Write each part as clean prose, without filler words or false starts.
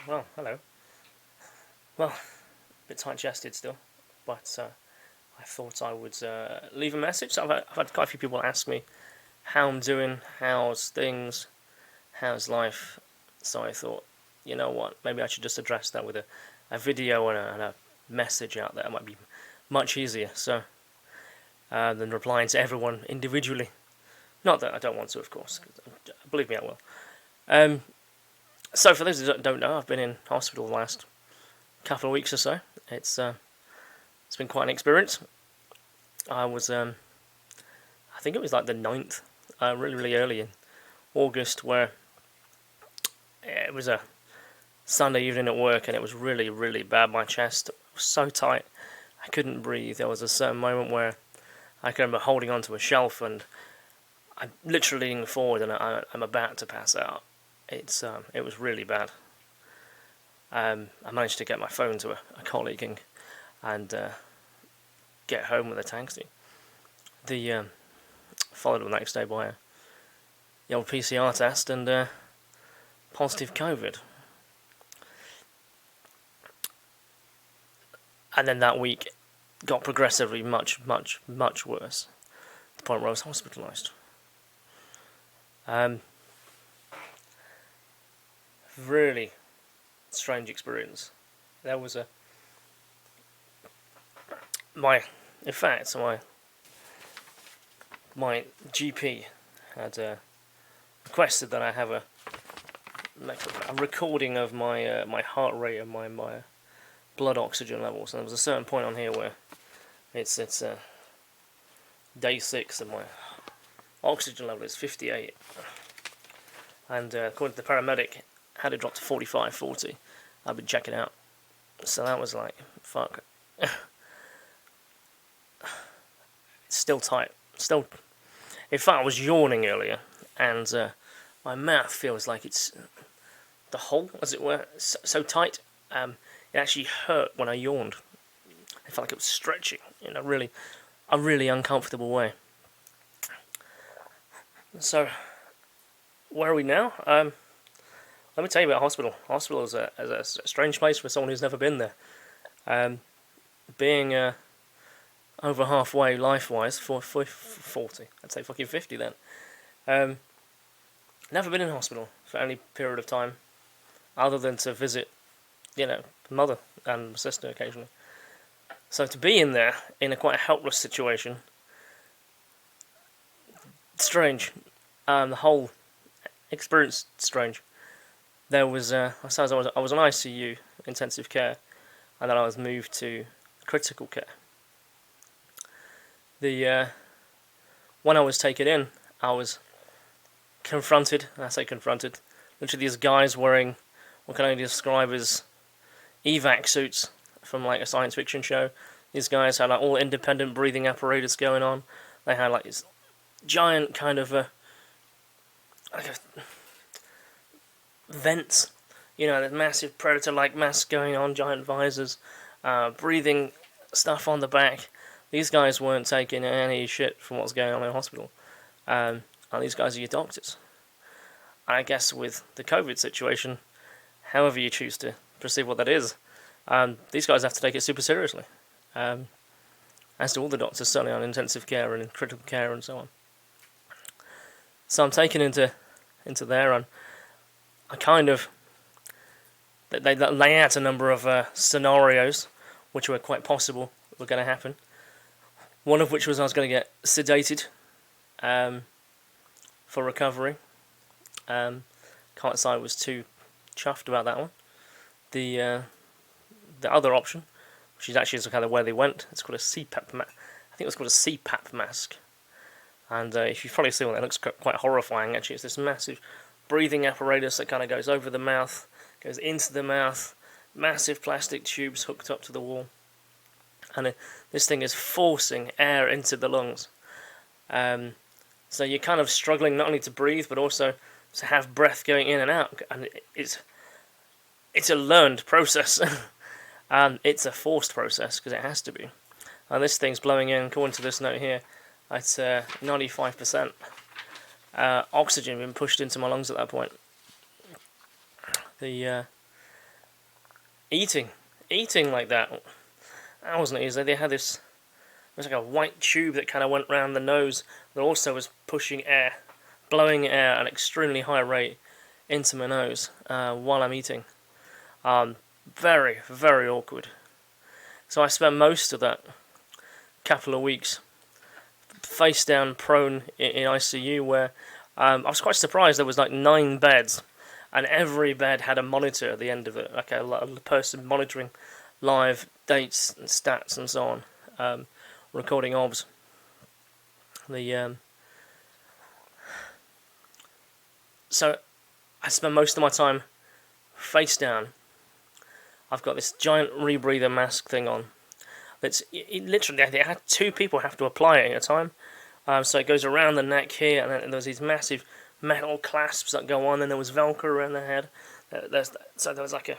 Well, hello. Well, a bit tight-chested still, but I thought I would leave a message. I've had quite a few people ask me how I'm doing, how's things, how's life. So I thought, you know what, maybe I should just address that with a video and a message out there. It might be much easier. So than replying to everyone individually. Not that I don't want to, of course. Believe me, I will. So for those who don't know, I've been in hospital the last couple of weeks or so. It's been quite an experience. I was I think it was like the 9th, really early in August, where it was a Sunday evening at work, and it was really bad. My chest was so tight, I couldn't breathe. There was a certain moment where I can remember holding onto a shelf, and I'm literally leaning forward, and I'm about to pass out. It was really bad. I managed to get my phone to a colleague and get home with a taxi. The followed the next day by the old PCR test and positive COVID. And then that week got progressively much worse, to the point where I was hospitalised. Really strange experience. There was my GP had requested that I have a recording of my heart rate and my blood oxygen levels. And there was a certain point on here where it's day 6 and my oxygen level is 58, and according to the paramedic, had it dropped to 45, 40, I'd been checking out. So that was like, fuck. It's still tight. Still. In fact, I was yawning earlier, and my mouth feels like it's the hole, as it were, so tight. It actually hurt when I yawned. I felt like it was stretching in a really uncomfortable way. So, where are we now? Let me tell you about hospital. Hospital is a strange place for someone who's never been there. Being over halfway life-wise, for 40, I'd say fucking 50 then. Never been in hospital for any period of time, other than to visit, mother and sister occasionally. So to be in there, in a quite helpless situation, strange. The whole experience strange. There was, I was on ICU, intensive care, and then I was moved to critical care. When I was taken in, I was confronted, and I say confronted, literally these guys wearing what can only describe as evac suits from like a science fiction show. These guys had like all independent breathing apparatus going on. They had like this giant kind of vents, there's massive predator-like masks going on, giant visors, breathing stuff on the back. These guys weren't taking any shit from what's going on in hospital. And these guys are your doctors. I guess with the COVID situation, however you choose to perceive what that is, these guys have to take it super seriously. As do all the doctors, certainly on intensive care and in critical care and so on. So I'm taken into there, and I kind of they lay out a number of scenarios which were quite possible were going to happen. One of which was I was going to get sedated for recovery. Can't say I was too chuffed about that one. The other option, which is actually kind of where they went, it's called a CPAP mask. I think it's called a CPAP mask. And if you've probably seen one, it looks quite horrifying actually. It's this massive breathing apparatus that kind of goes over the mouth, goes into the mouth, massive plastic tubes hooked up to the wall. And this thing is forcing air into the lungs. So you're kind of struggling not only to breathe, but also to have breath going in and out. And it's a learned process. And it's a forced process, because it has to be. And this thing's blowing in, according to this note here, at 95% oxygen being pushed into my lungs at that point. The eating like that wasn't easy. They had this, it was like a white tube that kind of went round the nose that also was pushing air, blowing air at an extremely high rate into my nose while I'm eating. Very, very awkward. So I spent most of that couple of weeks face down, prone in ICU, where I was quite surprised. There was like 9 beds, and every bed had a monitor at the end of it, like a person monitoring live dates and stats and so on, recording obs. So I spend most of my time face down. I've got this giant rebreather mask thing on. Literally, they had 2 people have to apply it at a time. So it goes around the neck here, and then there's these massive metal clasps that go on, and there was Velcro around the head. So there was like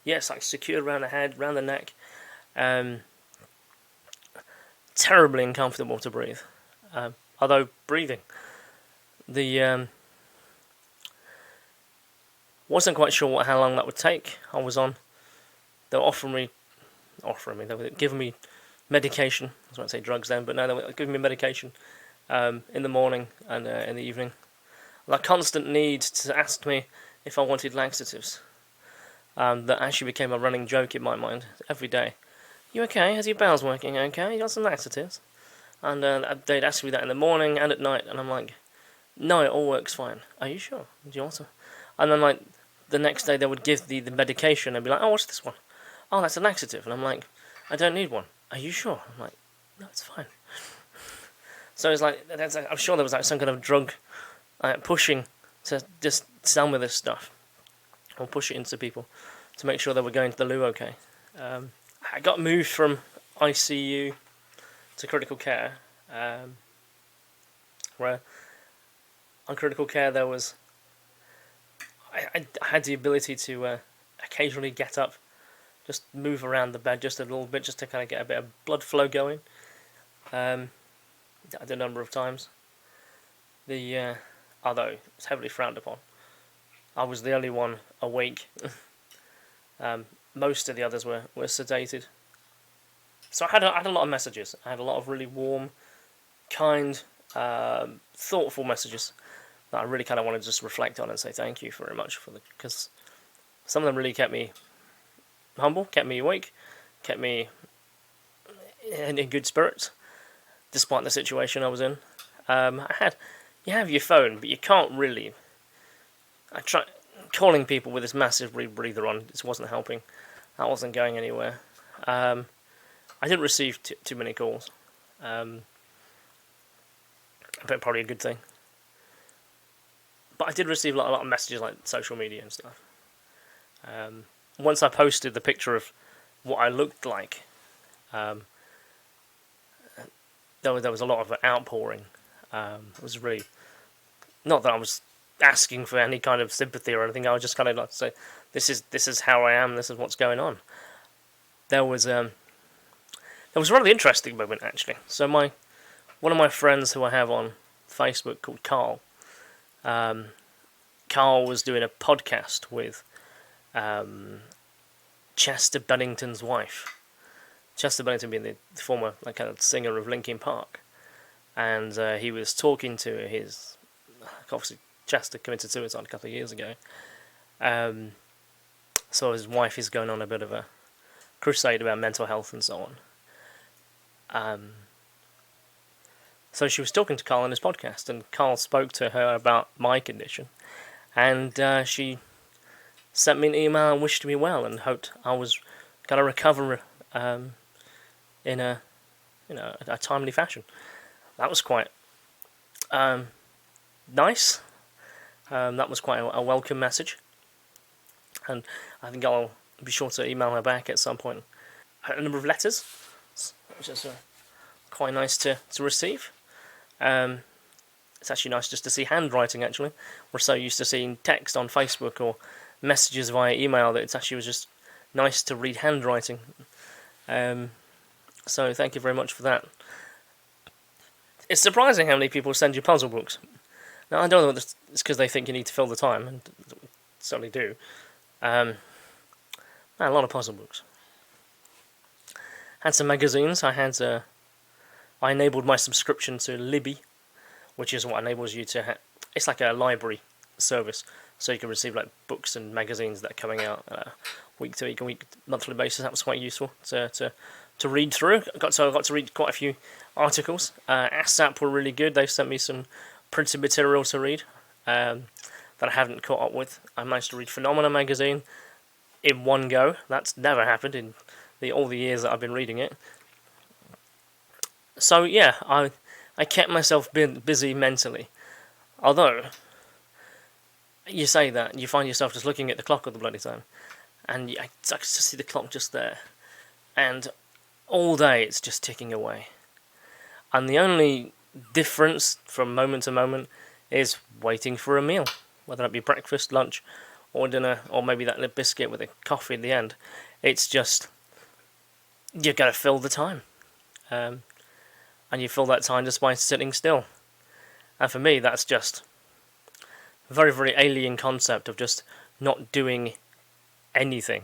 it's like secured around the head, around the neck. Terribly uncomfortable to breathe. Although breathing, wasn't quite sure how long that would take. I was on. They were they were giving me medication. I was about to say drugs then, but no, they were giving me medication in the morning and in the evening. That constant need to ask me if I wanted laxatives. That actually became a running joke in my mind every day. You okay? Is your bowels working okay? You got some laxatives? And they'd ask me that in the morning and at night, and I'm like, no, it all works fine. Are you sure? Do you want to? And then like the next day they would give the medication and be like, oh, what's this one? Oh, that's a laxative. And I'm like, I don't need one. Are you sure? I'm like, no, it's fine. So it's like, I'm sure there was like some kind of drug pushing to just sell me this stuff, or push it into people to make sure they were going to the loo okay. I got moved from ICU to critical care, where on critical care there was, I had the ability to occasionally get up, just move around the bed just a little bit, just to kind of get a bit of blood flow going. I did a number of times. Although it's heavily frowned upon, I was the only one awake. Most of the others were sedated. So I had a lot of messages. I had a lot of really warm, kind, thoughtful messages that I really kind of wanted to just reflect on and say thank you very much because some of them really kept me humble, kept me awake, kept me in good spirits, despite the situation I was in. You have your phone, but you can't really. I tried calling people with this massive rebreather on. This wasn't helping. That wasn't going anywhere. I didn't receive too many calls, but probably a good thing. But I did receive a lot of messages like social media and stuff. Once I posted the picture of what I looked like, there was a lot of outpouring. It was really not that I was asking for any kind of sympathy or anything. I was just kind of like to say, this is how I am. This is what's going on. There was a really interesting moment actually. So one of my friends who I have on Facebook called Carl. Carl was doing a podcast with Chester Bennington's wife. Chester Bennington being the former kind of singer of Linkin Park, and he was talking to his. Obviously, Chester committed suicide a couple of years ago. So his wife is going on a bit of a crusade about mental health and so on. So she was talking to Carl on his podcast, and Carl spoke to her about my condition, and she sent me an email and wished me well and hoped I was going to recover in a timely fashion. That was quite nice. That was quite a welcome message, and I think I'll be sure to email her back at some point. A number of letters, which is quite nice to receive. It's actually nice just to see handwriting, actually. We're so used to seeing text on Facebook or messages via email that it was just nice to read handwriting. So thank you very much for that. It's surprising how many people send you puzzle books. Now, I don't know whether it's because they think you need to fill the time, and certainly do. Man, a lot of puzzle books. Had some magazines. I enabled my subscription to Libby, which is what enables you to. It's like a library service, so you can receive like books and magazines that are coming out week to week and monthly basis. That was quite useful to read through. I got to read quite a few articles. ASAP were really good. They sent me some printed material to read that I haven't caught up with. I managed to read Phenomena magazine in one go. That's never happened in all the years that I've been reading it. So yeah, I kept myself busy mentally. Although, you say that, you find yourself just looking at the clock all the bloody time. And I just see the clock just there. And all day it's just ticking away. And the only difference from moment to moment is waiting for a meal. Whether that be breakfast, lunch, or dinner, or maybe that little biscuit with a coffee at the end. It's just, you've got to fill the time. And you fill that time just by sitting still. And for me, that's just a very, very alien concept of just not doing anything.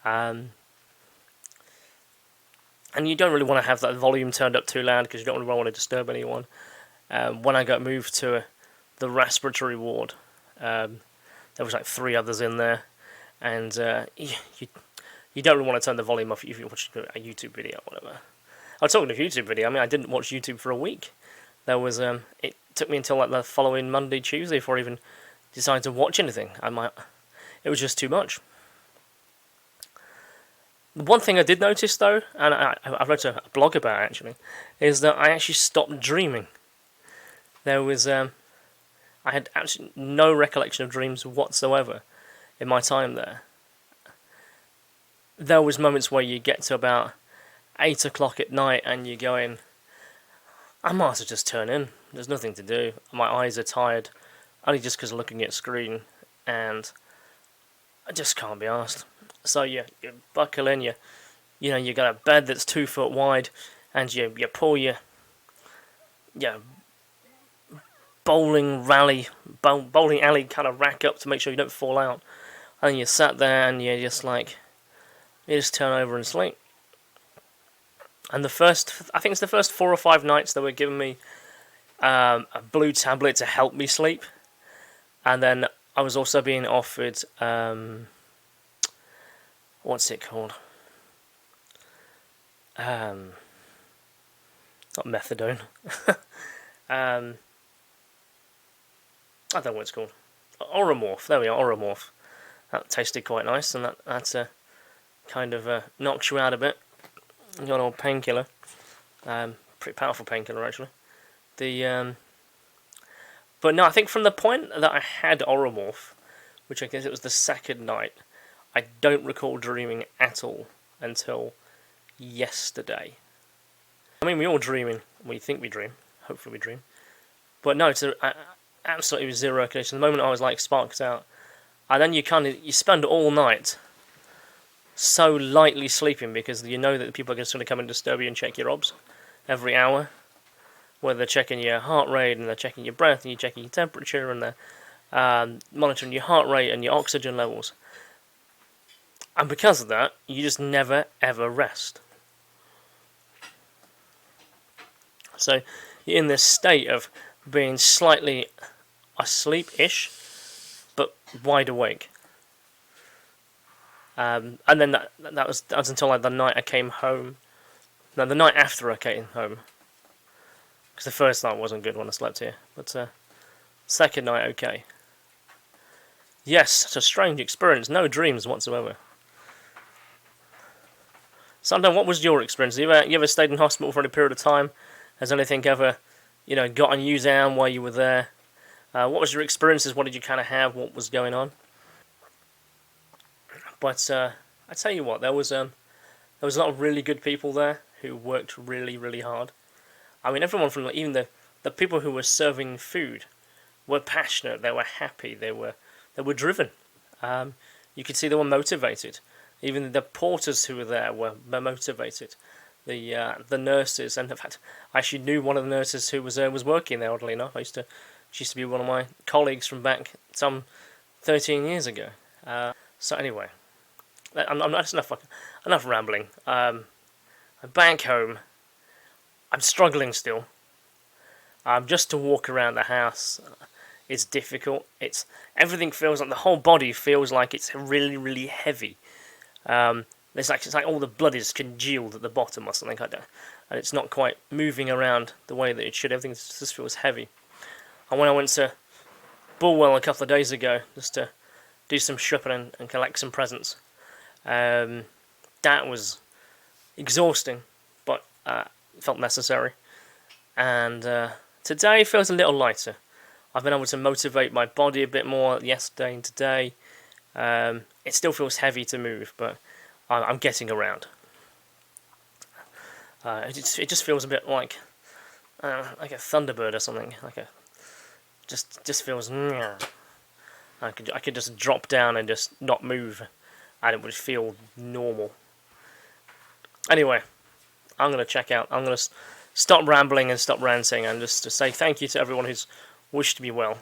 And you don't really want to have that volume turned up too loud because you don't really want to disturb anyone. When I got moved to the respiratory ward, there was like 3 others in there, and you don't really want to turn the volume off if you're watching a YouTube video or whatever. I was talking of YouTube video. I mean, I didn't watch YouTube for a week. There was it took me until like the following Monday, Tuesday before I even decided to watch anything. It was just too much. One thing I did notice though, and I wrote a blog about it actually, is that I actually stopped dreaming. There was I had absolutely no recollection of dreams whatsoever in my time there. There was moments where you get to about 8 o'clock at night and you're going, I might as well just turn in. There's nothing to do. My eyes are tired, only just because of looking at a screen, and I just can't be arsed. So you buckle in, you got a bed that's 2 foot wide, and you pull your bowling alley kind of rack up to make sure you don't fall out, and you sat there and you just turn over and sleep. And I think it's the first 4 or 5 nights they were giving me a blue tablet to help me sleep, and then I was also being offered what's it called? Not methadone. I don't know what it's called. Oromorph. There we are, Oromorph. That tasted quite nice, and that's kind of knocks you out a bit. You got an old painkiller. Pretty powerful painkiller, actually. But no, I think from the point that I had Oromorph, which I guess it was the second night, I don't recall dreaming at all until yesterday. I mean, we all dreaming. We think we dream. Hopefully we dream. But no, it's absolutely zero recollection. The moment I was like sparked out, and then you spend all night so lightly sleeping because you know that people are just going to come and disturb you and check your obs every hour. Whether they're checking your heart rate and they're checking your breath and you're checking your temperature and they're monitoring your heart rate and your oxygen levels. And because of that, you just never ever rest. So you're in this state of being slightly asleep-ish, but wide awake. And then that was until like the night I came home. No, the night after I came home. Because the first night wasn't good when I slept here. But second night, okay. Yes, it's a strange experience. No dreams whatsoever. Sandon, what was your experience? You ever stayed in hospital for any period of time? Has anything ever, gotten you down while you were there? What was your experiences? What did you kind of have? What was going on? But I tell you what, there was a lot of really good people there who worked really, really hard. I mean, everyone from even the people who were serving food were passionate. They were happy. They were driven. You could see they were motivated. Even the porters who were there were motivated. The nurses, and in fact, I actually knew one of the nurses who was working there. Oddly enough, she used to be one of my colleagues from back some 13 years ago. So anyway, that's enough rambling. I'm back home. I'm struggling still. Just to walk around the house is difficult. Everything feels like the whole body feels like it's really, really heavy. It's like all the blood is congealed at the bottom or something like that, and it's not quite moving around the way that it should. Everything just feels heavy. And when I went to Bulwell a couple of days ago, just to do some shopping and collect some presents, that was exhausting, but felt necessary. And today feels a little lighter. I've been able to motivate my body a bit more yesterday and today. It still feels heavy to move, but I'm getting around. It just feels a bit like a thunderbird or something. Just feels. I could just drop down and just not move, and it would feel normal. Anyway, I'm gonna check out. I'm gonna stop rambling and stop ranting, and just to say thank you to everyone who's wished me well.